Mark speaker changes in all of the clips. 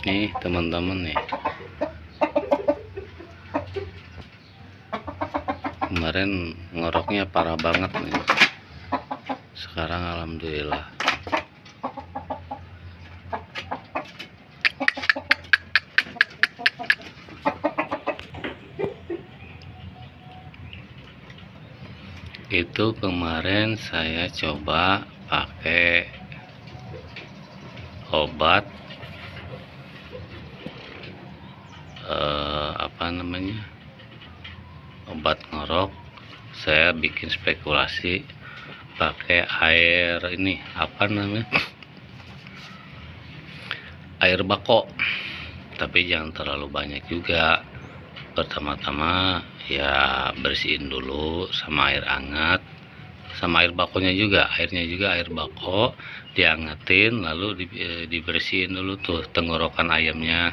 Speaker 1: Nih teman-teman nih, kemarin ngoroknya parah banget nih. Sekarang alhamdulillah. Itu kemarin saya coba pakai obat apa namanya, obat ngorok. Saya bikin spekulasi pakai air ini, apa namanya, air bako, tapi jangan terlalu banyak juga. Pertama-tama ya bersihin dulu sama air hangat, sama air bakonya juga, airnya juga air bako dihangatin, lalu dibersihin dulu tuh tenggorokan ayamnya.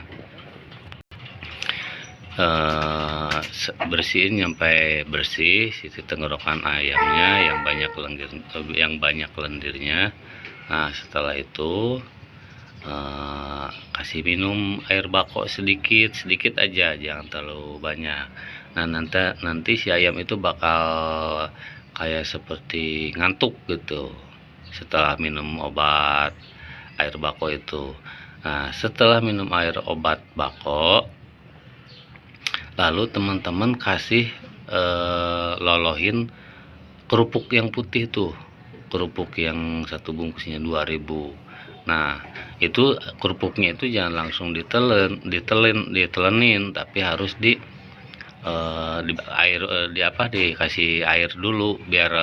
Speaker 1: Bersihin sampai bersih sisi tenggorokan ayamnya yang banyak lendirnya. Nah setelah itu kasih minum air bako sedikit aja, jangan terlalu banyak. Nah nanti si ayam itu bakal kayak seperti ngantuk gitu setelah minum obat air bako itu. Nah setelah minum air obat bako, lalu teman-teman kasih lolohin kerupuk yang putih tuh, kerupuk yang satu bungkusnya 2000. Nah itu kerupuknya itu jangan langsung ditelenin, tapi harus dikasih air dulu biar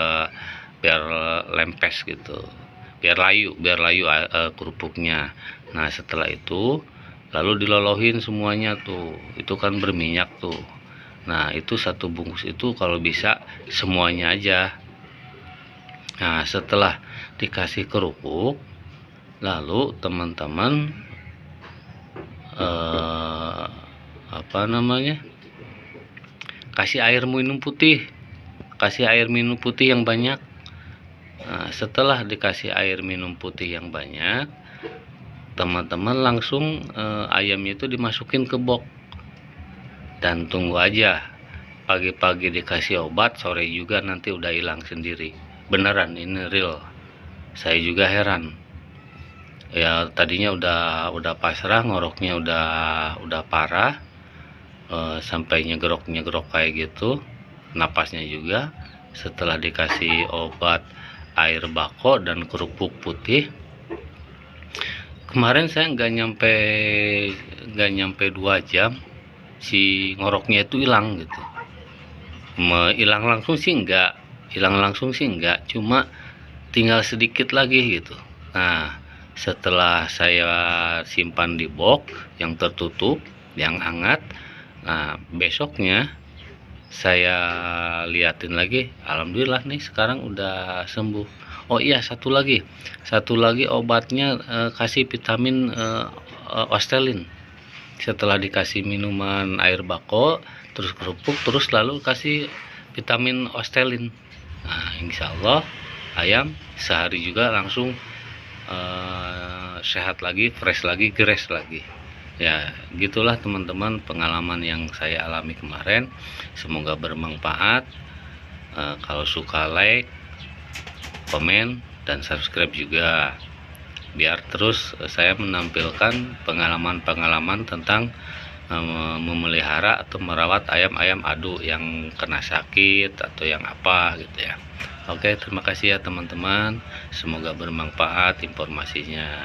Speaker 1: lempes gitu, biar layu kerupuknya. Nah setelah itu lalu dilolohin semuanya tuh, itu kan berminyak tuh. Nah itu satu bungkus itu kalau bisa semuanya aja. Nah setelah dikasih kerupuk, lalu teman-teman apa namanya, kasih air minum putih, yang banyak. Nah setelah dikasih air minum putih yang banyak, teman-teman langsung ayamnya itu dimasukin ke box dan tunggu aja. Pagi-pagi dikasih obat, sore juga nanti udah hilang sendiri. Beneran, ini real. Saya juga heran. Ya tadinya udah pasrah, ngoroknya udah parah, sampai nyegerok kayak gitu, napasnya juga. Setelah dikasih obat air bako dan kerupuk putih, kemarin saya nggak nyampe 2 jam si ngoroknya itu hilang gitu. Hilang langsung sih enggak, cuma tinggal sedikit lagi gitu. Nah setelah saya simpan di box yang tertutup, yang hangat, nah besoknya saya liatin lagi, alhamdulillah nih sekarang udah sembuh. Oh iya, satu lagi obatnya, kasih vitamin Ostelin. Setelah dikasih minuman air bako, terus kerupuk, terus lalu kasih vitamin Ostelin. Nah insya Allah ayam sehari juga langsung sehat lagi, fresh lagi, geres lagi. Ya gitulah teman-teman pengalaman yang saya alami kemarin. Semoga bermanfaat. Kalau suka like, komen, dan subscribe juga, biar terus saya menampilkan pengalaman-pengalaman tentang memelihara atau merawat ayam-ayam adu yang kena sakit atau yang apa gitu ya. Oke, terima kasih ya teman-teman, semoga bermanfaat informasinya.